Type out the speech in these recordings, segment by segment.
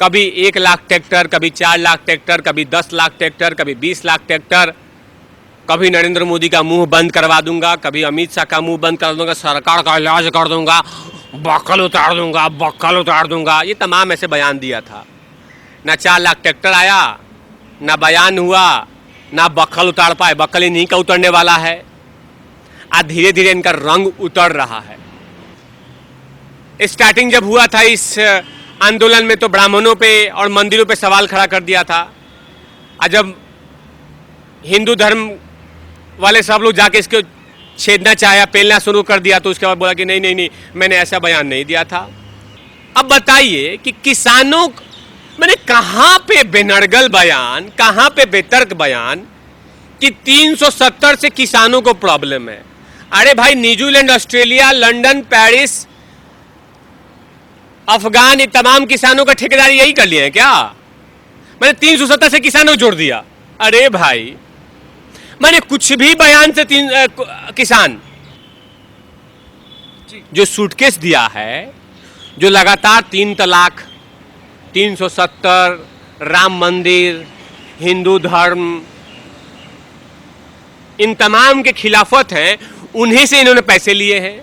कभी 1 लाख ट्रैक्टर, कभी 4 लाख ट्रैक्टर, कभी 10 लाख ट्रैक्टर, कभी 20 लाख ट्रैक्टर, कभी नरेंद्र मोदी का मुंह बंद करवा दूंगा, कभी अमित शाह का मुंह बंद कर दूंगा, सरकार का इलाज कर दूंगा, बक्कल उतार दूंगा, बक्कल उतार दूंगा, ये तमाम ऐसे बयान दिया था। ना 4 लाख ट्रैक्टर आया, ना बयान हुआ, ना बक्कल उतार पाए। बक्कल इन्हीं का उतरने वाला है। आज धीरे धीरे इनका रंग उतर रहा है। स्टार्टिंग जब हुआ था इस आंदोलन में तो ब्राह्मणों पे और मंदिरों पे सवाल खड़ा कर दिया था। आज जब हिंदू धर्म वाले सब लोग जाके इसको छेदना चाहे, पेलना शुरू कर दिया, तो उसके बाद बोला कि नहीं नहीं नहीं, मैंने ऐसा बयान नहीं दिया था। अब बताइए कि किसानों, मैंने कहां पे बेनर्गल बयान, कहां पे बेतर्क बयान कि 370 से किसानों को प्रॉब्लम है। अरे भाई, New Zealand, Australia, London, Paris, Afghan, ये तमाम किसानों का ठेकेदारी यही कर लिए हैं क्या? मैंने 370 से किसानों को जोड़ दिया। अरे भाई, मैंने कुछ भी बयान से किसान जो सूटकेस दिया है, जो लगातार 3 तलाक, 370, राम मंदिर, हिंदू धर्म, इन तमाम के खिलाफत हैं, उन्हीं से इन्होंने पैसे लिए हैं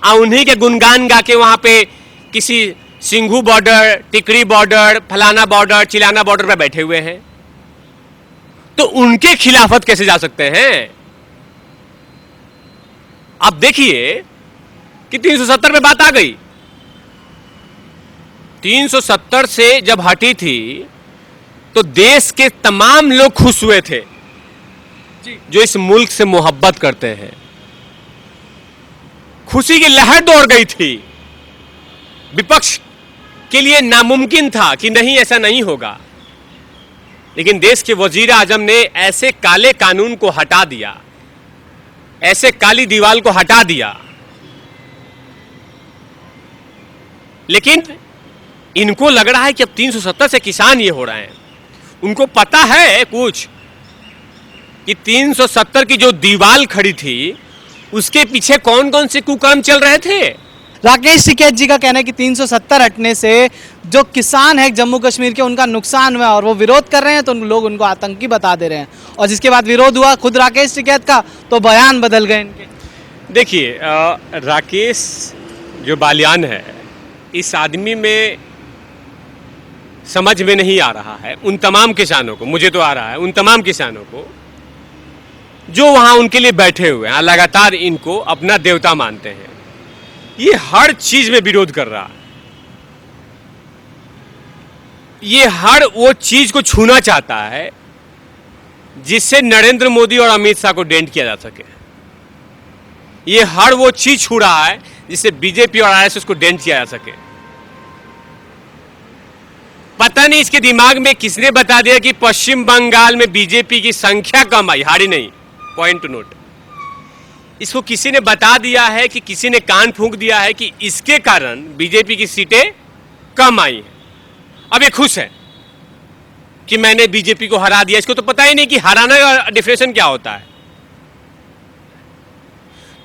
और उन्हीं के गुणगान गा के वहां पे किसी सिंघू बॉर्डर, टिकरी बॉर्डर, फलाना बॉर्डर, चिलाना बॉर्डर पे बैठे हुए हैं। तो उनके खिलाफत कैसे जा सकते हैं? अब देखिए कि 370 पे बात आ गई। 370 से जब हटी थी तो देश के तमाम लोग खुश हुए थे जो इस मुल्क से मोहब्बत करते हैं। खुशी की लहर दौड़ गई थी। विपक्ष के लिए नामुमकिन था कि नहीं, ऐसा नहीं होगा, लेकिन देश के वजीर आजम ने ऐसे काले कानून को हटा दिया, ऐसे काली दीवार को हटा दिया। लेकिन इनको लग रहा है कि अब 370 से किसान ये हो रहे हैं। उनको पता है कुछ कि 370 की जो दीवार खड़ी थी उसके पीछे कौन कौन से कुकर्म चल रहे थे। राकेश टिकैत जी का कहना है कि 370 हटने से जो किसान है जम्मू कश्मीर के, उनका नुकसान हुआ और वो विरोध कर रहे हैं, तो लोग उनको आतंकी बता दे रहे हैं। और जिसके बाद विरोध हुआ खुद राकेश टिकैत का, तो बयान बदल गए इनके। देखिए, राकेश जो बालियान है, इस आदमी में समझ में नहीं आ रहा है उन तमाम किसानों को, मुझे तो आ रहा है, उन तमाम किसानों को जो वहां उनके लिए बैठे हुए हैं, लगातार इनको अपना देवता मानते हैं। ये हर चीज में विरोध कर रहा है। ये हर वो चीज को छूना चाहता है जिससे नरेंद्र मोदी और अमित शाह को डेंट किया जा सके। ये हर वो चीज छू रहा है जिससे बीजेपी और आरएसएस को डेंट किया जा सके। पता नहीं इसके दिमाग में किसने बता दिया कि पश्चिम बंगाल में बीजेपी की संख्या कम आई, हारी नहीं, पॉइंट टू नोट। इसको किसी ने बता दिया है कि किसी ने कान फूंक दिया है कि इसके कारण बीजेपी की सीटें कम आई हैं। अब ये खुश है कि मैंने बीजेपी को हरा दिया। इसको तो पता ही नहीं कि हराना का डेफिनेशन क्या होता है।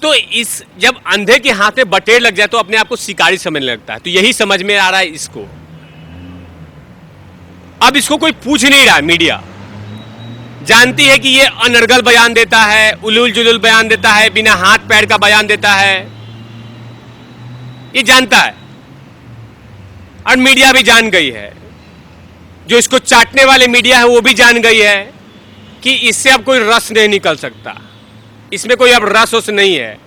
तो इस जब अंधे के हाथ में बटेर लग जाए तो अपने आप को शिकारी समझने लगता है। तो यही समझ में आ रहा है इसको। अब इसको कोई पूछ नहीं रहा है। मीडिया जानती है कि ये अनर्गल बयान देता है, उलूल जुलूल बयान देता है, बिना हाथ पैर का बयान देता है, ये जानता है। और मीडिया भी जान गई है, जो इसको चाटने वाले मीडिया है वो भी जान गई है कि इससे अब कोई रस नहीं निकल सकता। इसमें कोई अब रस उस नहीं है।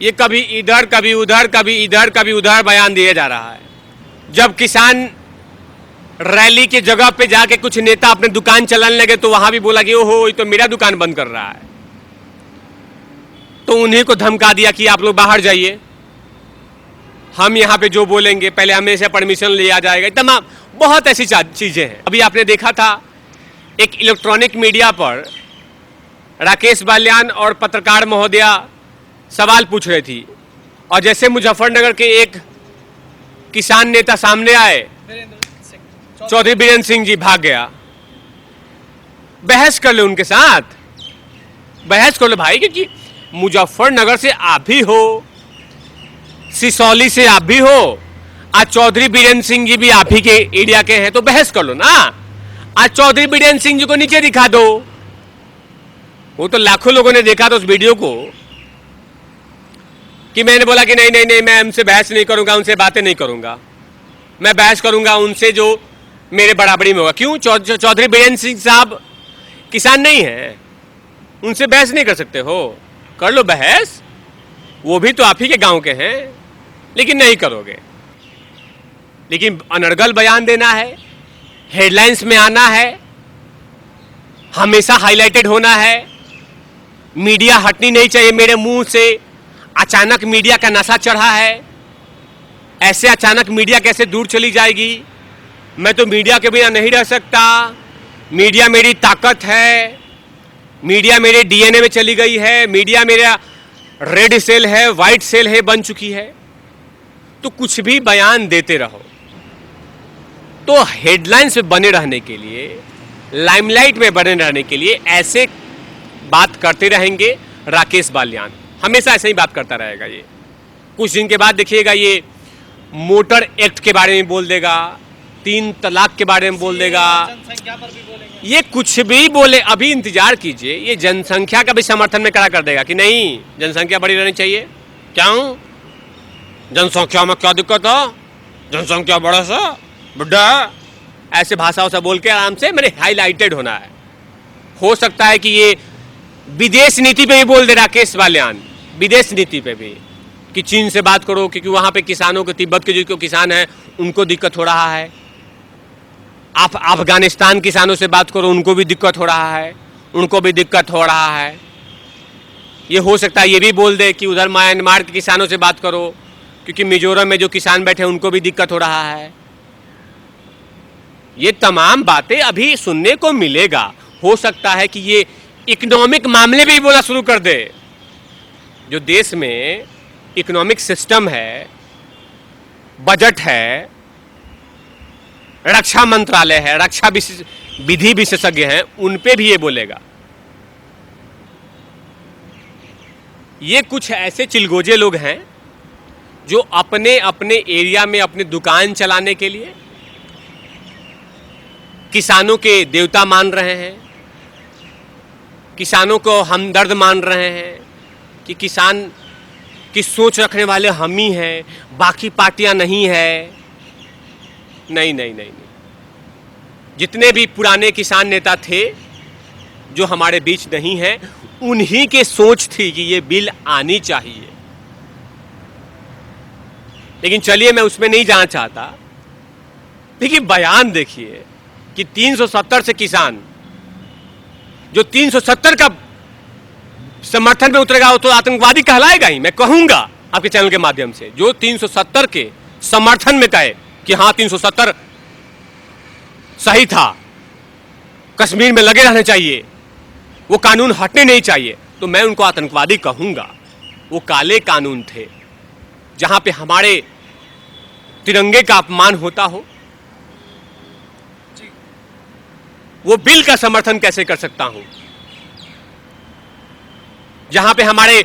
ये कभी इधर कभी उधर, कभी इधर कभी उधर बयान दिया जा रहा है। जब किसान रैली के जगह पे जाके कुछ नेता अपने दुकान चलाने लगे तो वहां भी बोला कि ओहो, ये तो मेरा दुकान बंद कर रहा है। तो उन्हीं को धमका दिया कि आप लोग बाहर जाइए, हम यहां पे जो बोलेंगे पहले हमें से परमिशन लिया जाएगा। तमाम बहुत ऐसी चीजें हैं। अभी आपने देखा था एक इलेक्ट्रॉनिक मीडिया पर राकेश बालियान और पत्रकार महोदया सवाल पूछ रही थी, और जैसे मुजफ्फरनगर के एक किसान नेता सामने आए, चौधरी बीरेंद्र सिंह जी, भाग गया। बहस कर ले उनके साथ, बहस कर लो भाई, क्योंकि मुजफ्फरनगर से आप भी हो, सिसौली से आप भी हो, आज चौधरी बीरेन्द्र सिंह जी भी आप ही के एरिया के हैं, तो बहस कर लो ना। आज चौधरी बीरेन्द्र सिंह जी को नीचे दिखा दो। वो तो लाखों लोगों ने देखा था उस वीडियो को, कि मैंने बोला कि नहीं नहीं नहीं, मैं उनसे बहस नहीं करूंगा, उनसे बातें नहीं करूंगा, मैं बहस करूंगा उनसे जो मेरे बराबरी में होगा। क्यों? चौधरी बीरेन्द्र सिंह साहब किसान नहीं है, उनसे बहस नहीं कर सकते हो? कर लो बहस, वो भी तो आप ही के गांव के हैं, लेकिन नहीं करोगे। लेकिन अनर्गल बयान देना है, हेडलाइंस में आना है, हमेशा हाईलाइटेड होना है, मीडिया हटनी नहीं चाहिए मेरे मुंह से। अचानक मीडिया का नशा चढ़ा है, ऐसे अचानक मीडिया कैसे दूर चली जाएगी? मैं तो मीडिया के बिना नहीं रह सकता, मीडिया मेरी ताकत है, मीडिया मेरे डीएनए में चली गई है, मीडिया मेरा रेड सेल है, वाइट सेल है, बन चुकी है। तो कुछ भी बयान देते रहो। तो हेडलाइंस में बने रहने के लिए, लाइमलाइट में बने रहने के लिए ऐसे बात करते रहेंगे राकेश बाल्यान, हमेशा ऐसे ही बात करता रहेगा। ये कुछ दिन के बाद देखिएगा ये मोटर एक्ट के बारे में बोल देगा, 3 तलाक के बारे में बोल देगा, ये कुछ भी बोले। अभी इंतजार कीजिए, ये जनसंख्या का भी समर्थन में खड़ा कर देगा कि नहीं जनसंख्या बड़ी रहनी चाहिए। क्यों? जनसंख्या में क्या दिक्कत है? जनसंख्या बड़ा सा बुढ़ा, ऐसे भाषा वसा बोल के आराम से मैंने हाईलाइटेड होना है। हो सकता है कि ये विदेश नीति पे भी बोल दे राकेश बाल्यान, विदेश नीति पे भी, कि चीन से बात करो क्योंकि वहां पे किसानों को, तिब्बत के जो किसान हैं उनको दिक्कत हो रहा है। आप अफगानिस्तान किसानों से बात करो, उनको भी दिक्कत हो रहा है, उनको भी दिक्कत हो रहा है। ये हो सकता है ये भी बोल दे कि उधर म्यांमार के किसानों से बात करो क्योंकि मिजोरम में जो किसान बैठे हैं उनको भी दिक्कत हो रहा है। ये तमाम बातें अभी सुनने को मिलेगा। हो सकता है कि ये इकोनॉमिक मामले भी बोला शुरू कर दे। जो देश में इकोनॉमिक सिस्टम है, बजट है, रक्षा मंत्रालय है, रक्षा विधि विशेषज्ञ हैं, उन पे भी ये बोलेगा। ये कुछ ऐसे चिलगोजे लोग हैं जो अपने अपने एरिया में अपनी दुकान चलाने के लिए किसानों के देवता मान रहे हैं, किसानों को हमदर्द मान रहे हैं कि किसान की सोच रखने वाले हम ही हैं, बाकी पार्टियां नहीं है। नहीं नहीं नहीं नहीं, जितने भी पुराने किसान नेता थे जो हमारे बीच नहीं हैं, उन्हीं के सोच थी कि ये बिल आनी चाहिए। लेकिन चलिए मैं उसमें नहीं जाना चाहता। देखिए बयान देखिए कि 370 से किसान, जो 370 का समर्थन में उतरेगा वो तो आतंकवादी कहलाएगा ही। मैं कहूंगा आपके चैनल के माध्यम से, जो 370 के समर्थन में कहे कि हाँ 370 सही था, कश्मीर में लगे रहने चाहिए, वो कानून हटने नहीं चाहिए, तो मैं उनको आतंकवादी कहूंगा। वो काले कानून थे जहां पे हमारे तिरंगे का अपमान होता हो। वो बिल का समर्थन कैसे कर सकता हूं जहां पे हमारे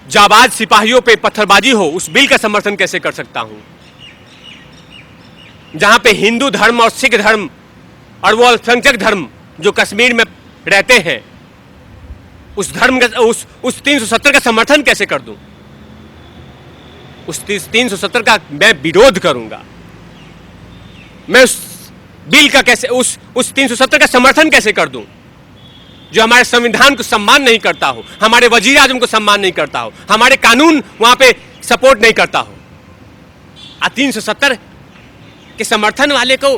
जाबाज सिपाहियों पे पत्थरबाजी हो? उस बिल का समर्थन कैसे कर सकता हूं जहां पे हिंदू धर्म और सिख धर्म और वो अल्पसंख्यक धर्म जो कश्मीर में रहते हैं, उस धर्म का, उस 370 का समर्थन कैसे कर दूं? उस 370 का मैं विरोध करूंगा। मैं उस बिल का कैसे, उस 370 का समर्थन कैसे कर दूं जो हमारे संविधान को सम्मान नहीं करता हो, हमारे वजीर आजम को सम्मान नहीं करता हो, हमारे कानून वहां पे सपोर्ट नहीं करता हो। 370 के समर्थन वाले को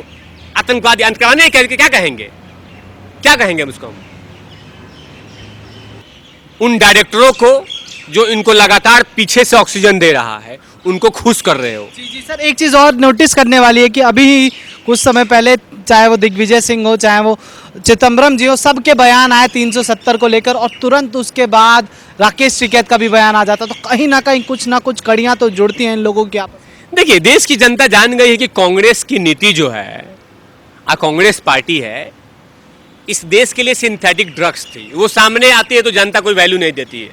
आतंकवादी, आतंकवादी करके क्या कहेंगे? क्या कहेंगे उसको? उन डायरेक्टरों को जो इनको लगातार पीछे से ऑक्सीजन दे रहा है, उनको खुश कर रहे हो। जी जी सर, एक चीज़ और नोटिस करने वाली है कि अभी कुछ समय पहले चाहे वो दिग्विजय सिंह हो, चाहे वो चिदम्बरम जी हो, सबके बयान आए 370 को लेकर, और तुरंत उसके बाद राकेश टिकैत का भी बयान आ जाता। तो कहीं ना कहीं कुछ ना कुछ कड़ियाँ तो जुड़ती हैं इन लोगों की आपस में। देखिए, देश की जनता जान गई है कि कांग्रेस की नीति जो है, कांग्रेस पार्टी है, इस देश के लिए सिंथेटिक ड्रग्स थी। वो सामने आती है तो जनता कोई वैल्यू नहीं देती है,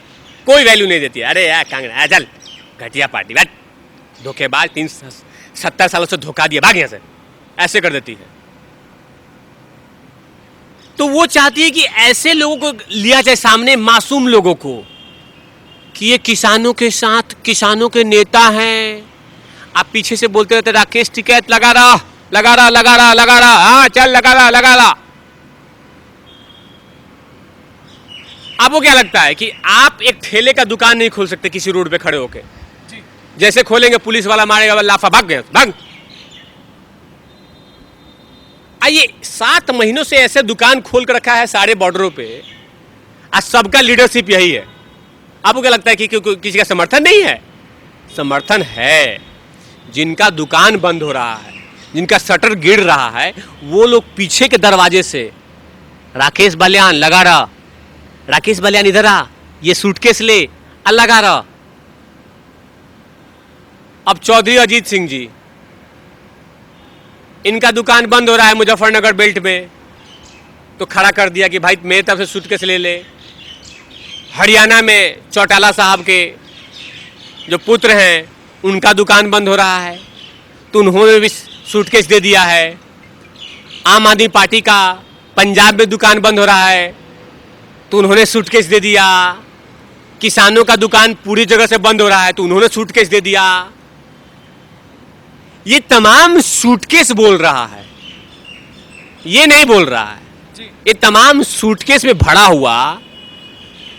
कोई वैल्यू नहीं देती है। अरे यार कांग्रेस चल, घटिया पार्टी, बैठ, धोखेबाज, 70 सालों से धोखा दिया, भाग यहाँ से, ऐसे कर देती है। तो वो चाहती है कि ऐसे लोगों को लिया जाए सामने, मासूम लोगों को, कि ये किसानों के साथ, किसानों के नेता हैं। आप पीछे से बोलते रहते राकेश टिकैत लगा रहा, लगा रहा, लगा रहा, लगा रहा, हाँ चल लगा रहा, लगा रहा। आपको क्या लगता है कि आप एक ठेले का दुकान नहीं खोल सकते किसी रोड पे खड़े होके? जैसे खोलेंगे पुलिस वाला मारेगा, लाफा, भाग गए, भाग। आइए, 7 महीनों से ऐसे दुकान खोल कर रखा है सारे बॉर्डरों पे, आज सबका लीडरशिप यही है। आपको क्या लगता है कि किसी का समर्थन नहीं है? समर्थन है। जिनका दुकान बंद हो रहा है, जिनका शटर गिर रहा है, वो लोग पीछे के दरवाजे से राकेश बलियान लगा रहा, राकेश बलियान इधर आ, ये सूटकेस ले, लगा रहा। अब चौधरी अजीत सिंह जी, इनका दुकान बंद हो रहा है मुजफ्फरनगर बेल्ट में, तो खड़ा कर दिया कि भाई मेरे तरफ से सूटकेस ले ले। हरियाणा में चौटाला साहब के जो पुत्र हैं, उनका दुकान बंद हो रहा है, तो उन्होंने भी सूटकेस दे दिया है। आम आदमी पार्टी का पंजाब में दुकान बंद हो रहा है, तो उन्होंने सूटकेस दे दिया। किसानों का दुकान पूरी जगह से बंद हो रहा है, तो उन्होंने सूटकेस दे दिया। ये तमाम सूटकेस बोल रहा है, ये नहीं बोल रहा है। ये तमाम सूटकेस में भरा हुआ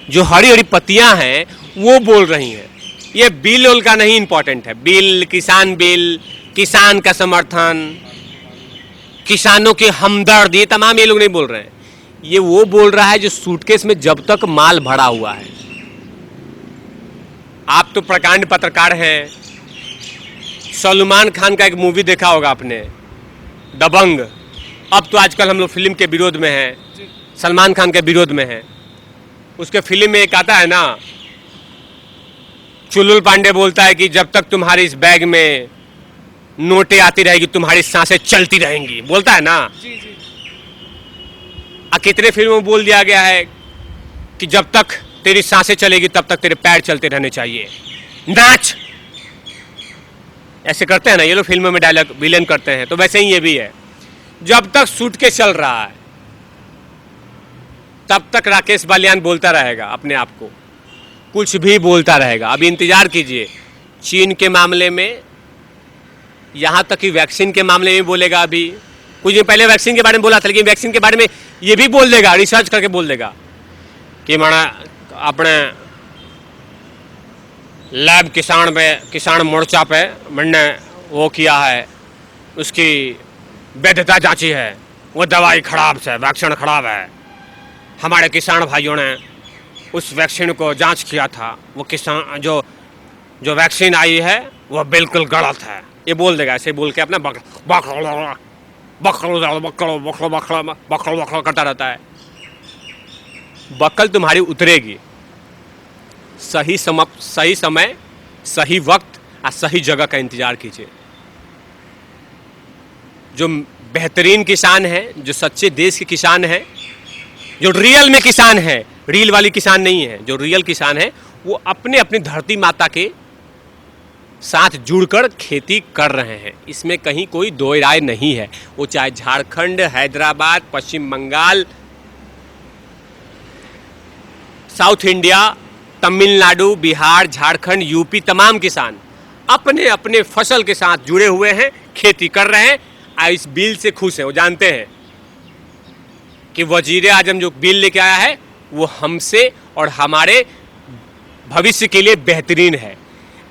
जो हरी हरी पत्तियां हैं वो बोल रही हैं। ये बिल उल का नहीं इंपॉर्टेंट है। बिल, किसान का समर्थन, किसानों के हमदर्द, ये तमाम ये लोग नहीं बोल रहे हैं। ये वो बोल रहा है जो सूटकेस में जब तक माल भरा हुआ है। आप तो प्रकांड पत्रकार हैं, सलमान खान का एक मूवी देखा होगा आपने, दबंग। अब तो आजकल हम लोग फिल्म के विरोध में हैं, सलमान खान के विरोध में हैं। उसके फिल्म में एक आता है ना, चुलबुल पांडे बोलता है कि जब तक तुम्हारी इस बैग में नोटें आती रहेगी तुम्हारी सांसें चलती रहेंगी, बोलता है ना। कितने फिल्मों में बोल दिया गया है कि जब तक तेरी सांसें चलेगी तब तक तेरे पैर चलते रहने चाहिए, नाच। ऐसे करते हैं ना ये लोग फिल्मों में, डायलॉग विलेन करते हैं। तो वैसे ही ये भी है, जब तक सूटकेस चल रहा है तब तक राकेश बलियान बोलता रहेगा, अपने आप को कुछ भी बोलता रहेगा। अभी इंतजार कीजिए, चीन के मामले में, यहाँ तक कि वैक्सीन के मामले में बोलेगा। अभी कुछ दिन पहले वैक्सीन के बारे में बोला था, लेकिन वैक्सीन के बारे में ये भी बोल देगा, रिसर्च करके बोल देगा कि माना अपने लैब किसान मोर्चा पे मैंने वो किया है, उसकी वैधता जांची है, वो दवाई खराब है, वैक्सीन खराब है। हमारे किसान भाइयों ने उस वैक्सीन को जांच किया था, वो किसान जो वैक्सीन आई है वो बिल्कुल गलत है, ये बोल देगा। ऐसे बोल के अपना बकड़ करता रहता है। बकल तुम्हारी उतरेगी। सही समय, सही वक्त और सही जगह का इंतजार कीजिए। जो बेहतरीन किसान है, जो सच्चे देश के किसान हैं, जो रियल में किसान है, रील वाली किसान नहीं है, जो रियल किसान है, वो अपने अपनी धरती माता के साथ जुड़कर खेती कर रहे हैं। इसमें कहीं कोई दो राय नहीं है। वो चाहे Jharkhand, Hyderabad, Paschim Bengal, south India, Tamil Nadu, Bihar, Jharkhand, UP, तमाम किसान अपने अपने फसल के साथ जुड़े हुए हैं, खेती कर रहे हैं। इस बिल से खुश हैं। वो जानते हैं कि वजीर आजम जो बिल लेके आया है वो हमसे और हमारे भविष्य के लिए बेहतरीन है।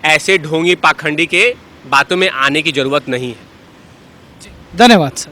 ऐसे ढोंगी पाखंडी के बातों में आने की जरूरत नहीं है। धन्यवाद सर।